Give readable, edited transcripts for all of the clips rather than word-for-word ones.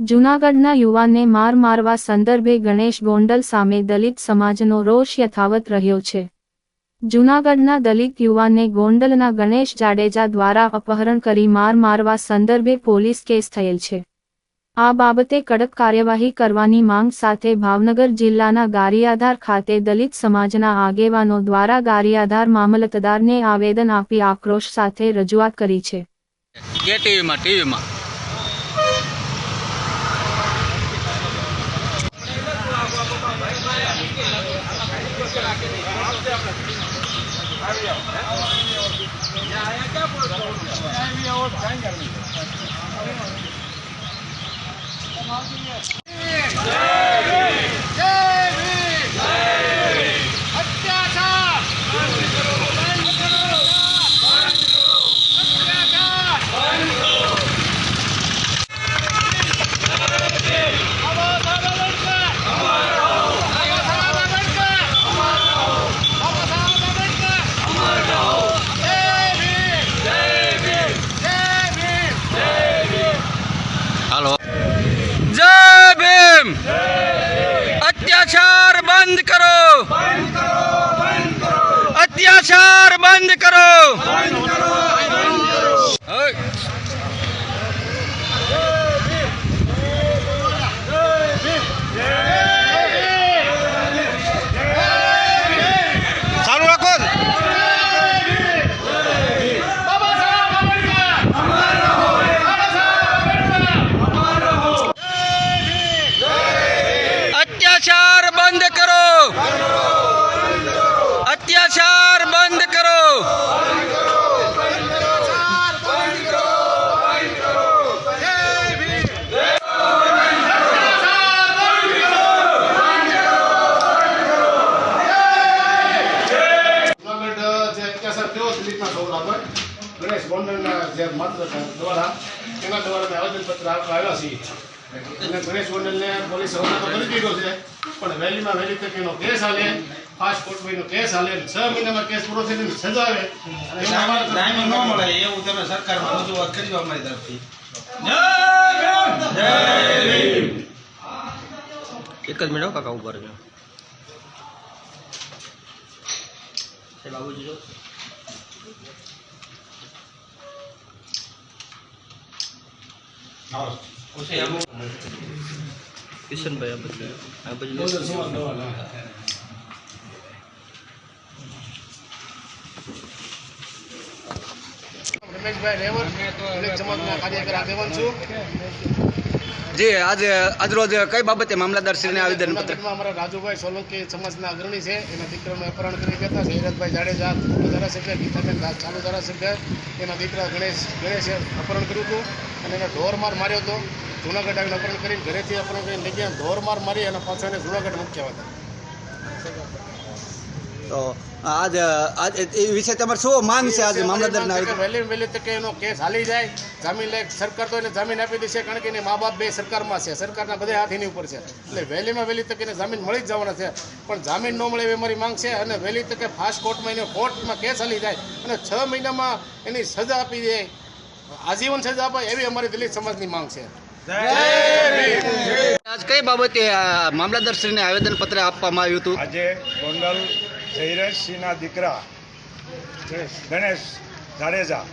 જૂનાગઢના યુવાનને માર મારવા સંદર્ભે ગણેશ ગોંડલ સામે દલિત સમાજનો રોષ યથાવત રહ્યો છે। જૂનાગઢના દલિત યુવાનને ગોંડલના ગણેશ જાડેજા દ્વારા અપહરણ કરી માર મારવા સંદર્ભે પોલીસ કેસ થયેલ છે। આ બાબતે કડક કાર્યવાહી કરવાની માંગ સાથે ભાવનગર જિલ્લાના ગારિયાધાર ખાતે દલિત સમાજના આગેવાનો દ્વારા ગારિયાધાર મામલતદારને આવેદન આપી આક્રોશ સાથે રજૂઆત કરી છે। जय भीम। अत्याचार बंद करो, अत्याचार बंद करो। चालू रखो। अत्याचार बंद करो, अत्याचार बंद करो। गणेश गोंडल द्वारा आवेदन पत्र आव्या छे। गणेश गोंडल ने पोलीस हवाला तो करी दीधो छे, पण वहेली में वहेली तक एनो केस हाले, फास्ट कोर्ट में केस हाले, 6 महीना में केस पूरो थईने सजा आवे अने जामीन न मळे एवुं तमे सरकारमा रजूआत करी અમારી તરફથી। जय भीम। एक ज मिनट काका ऊपर जो बाबूजी जो किशन भाई रमेश भाई रेवर समाजना कार्यकर આગેવાન છું। जी आज आज रोज कई बाबते मामलादार श्री ने आवेदन पत्र हमारा राजूभाई सोलंकी समाजना अग्रणी है, एना दीकराનું अपहरण કરી ગયા હતા। હેરતભાઈ જાડેજા ધારાસભ્ય, ગીતાબેન ચાલુ ધારાસભ્ય, એના દીકરા ગણેશે अपहरण કર્યું હતું અને એને ઢોરમાર માર્યો હતો। જૂનાગઢ આવીને अपहरण કરીને ઘરેથી अपहरण કરીને લઈ ગયા, ઢોરમાર મારી અને પાછો એને જૂનાગઢ મૂક્યા હતા। तो आज आज विषय તમારે શું માંગ છે? आज मामलादार વહેલી તકે એનો કેસ હાલી જાય, જામીન લે। સરકાર તો એને જામીન આપી દેશે, કારણ કે એની મા બાપ બે સરકારમાં છે, સરકારના બધા હાથ એની ઉપર છે, એટલે વહેલીમાં વહેલી તકે એને જામીન મળી જ જવાના છે। પણ જામીન ન મળે એવી મારી માંગ છે, અને વહેલી તકે ફાસ્ટ કોર્ટમાં એને કોર્ટમાં કેસ હાલી જાય અને 6 મહિનામાં એની સજા આપી દે, આજીવન સજા અપાય એવી અમારી દલિત સમાજની માંગ છે। आज कई बाबते मामलादार श्री ने आवेदन पत्र आपवामां આવ્યું હતું। આજે ગોંડલ જયરેશસિંહના દીકરા ગણેશ જાડેજા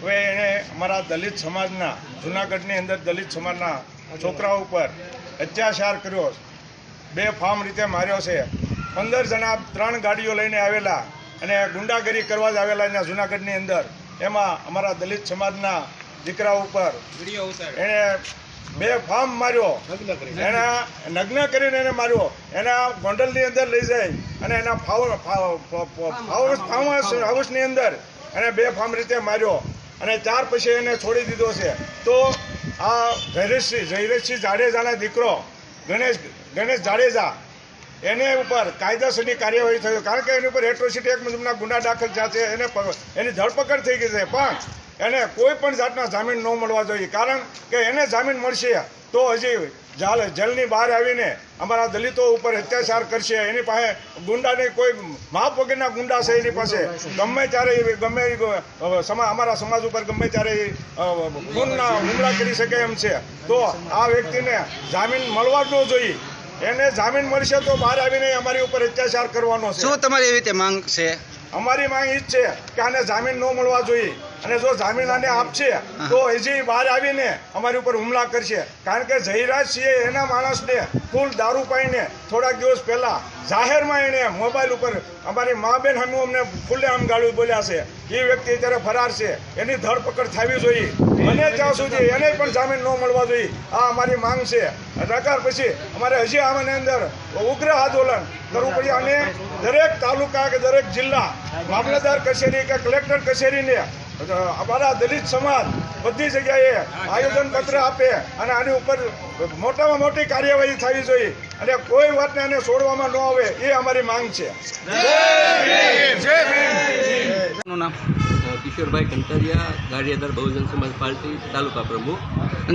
હવે એણે અમારા દલિત સમાજના જૂનાગઢની અંદર દલિત સમાજના છોકરાઓ ઉપર અત્યાચાર કર્યો, બેફામ રીતે માર્યો છે। 15 જણા 3 ગાડીઓ લઈને આવેલા અને ગુંડાગીરી કરવા જ આવેલા અહીંયા જૂનાગઢની અંદર। એમાં અમારા દલિત સમાજના દીકરાઓ ઉપર એણે બેફામ માર્યો, એના નગ્ન કરીને એને માર્યો, એના ગોંડલની અંદર લઈ જાય અને એના ફાર્મ હાઉસની અંદર એને બેફામ રીતે માર્યો અને ત્યાર પછી એને છોડી દીધો છે। તો આ જયરેશસિંહ જાડેજાના દીકરો ગણેશ જાડેજા એને ઉપર કાયદાસરની કાર્યવાહી થઈ, કારણ કે એની ઉપર એટ્રોસિટી એક્ટ મુજબના ગુના દાખલ થયા છે, એની ધરપકડ થઈ ગઈ છે, પણ એને કોઈ પણ જાતના જામીન ન મળવા જોઈએ, કારણ કે એને જામીન મળશે તો હજી જેલની બહાર આવીને અમારા દલિતો ઉપર અત્યાચાર કરશે. એની પાસે ગુંડાની કોઈ માપ વગરના ગુંડા છે. એની પાસે ગમે ત્યારે અમારા સમાજ ઉપર ગમે ત્યારે ખૂનના હુમલા કરી શકે એમ છે. તો આ વ્યક્તિને જામીન મળવા જ ન જોઈએ. એને જામીન મળશે તો બહાર આવીને અમારી ઉપર અત્યાચાર કરવાનો છે. શું તમારી એવી રીતે માંગ છે? અમારી માંગ એ જ છે કે આને જામીન ન મળવા જોઈએ, અને જો જામીન આને આપશે તો હજી બહાર આવીને અમારી ઉપર હુમલા કરશે. કારણ કે જયરાજસિંહે એના માણસને ફૂલ દારૂ પાઈને થોડાક દિવસ પહેલા જાહેરમાં એને મોબાઈલ ઉપર અમારી મા બેન સામે અમને ફૂલે આમ ગાળું બોલ્યા છે. એ વ્યક્તિ અત્યારે ફરાર છે. એની ધરપકડ થવી જોઈએ, અને ત્યાં સુધી એને પણ જામીન ન મળવા જોઈએ. આ અમારી માંગ છે. નકર પછી અમારે હજી આમાંની અંદર ઉગ્ર આંદોલન કરવું પડે, અને દરેક તાલુકા કે દરેક જિલ્લા મામલતદાર કચેરી કે કલેક્ટર કચેરીને અમારા દલિત સમાજ બધી જગ્યાએ આયોજન પત્ર આપે, અને આની ઉપર મોટામાં મોટી કાર્યવાહી થવી જોઈએ, અને કોઈ વાતને એને છોડવામાં ન આવે. એ અમારી માંગ છે. નામ? કિશોરભાઈ કંટારિયા, ગારિયાધાર બહુજન સમાજ પાર્ટી, તાલુકા પ્રમુખ.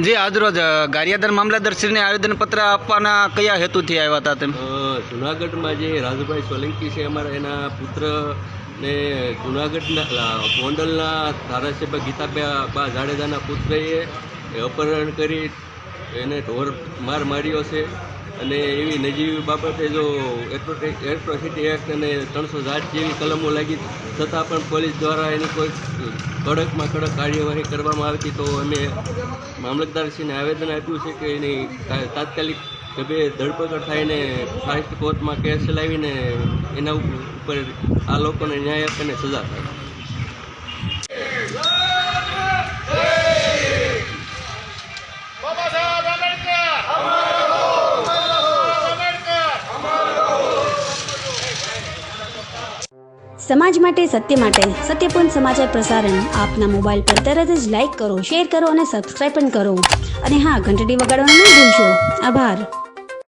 જે આજરોજ ગારિયાધાર મામલતદારશ્રીને આવેદનપત્ર આપવાના કયા હેતુથી આવ્યા હતા તેમ? જુનાગઢમાં જે રાજુભાઈ સોલંકી છે અમારા, એના પુત્ર ને જુનાગઢના ગોંડલના ધારાસભ્ય ગીતાબા જાડેજાના પુત્રએ અપહરણ કરી એને ઢોર માર માર્યો છે. અને એવી નજીવી બાબતે જો એટ્રોસિટી એક્ટ અને 307 જેવી કલમો લાગી છતાં પણ પોલીસ દ્વારા એની કોઈ કડકમાં કડક કાર્યવાહી કરવામાં આવતી, તો અમે મામલતદારશ્રીને આવેદન આપ્યું છે કે એની તાત્કાલિક ધરપકડ થાયને ફાસ્ટ કોર્ટમાં કેસ ચલાવીને એના ઉપર આ લોકોને ન્યાય આપીને સજા થાય. સમાજ માટે, સત્ય માટે, સત્યપૂર્ણ સમાચાર પ્રસારણ આપના મોબાઈલ પર તરત જ લાઈક કરો, શેર કરો અને સબસ્ક્રાઈબ પણ કરો. અને હા, ઘંટડી વગાડવાનું ન ભૂલશો. આભાર.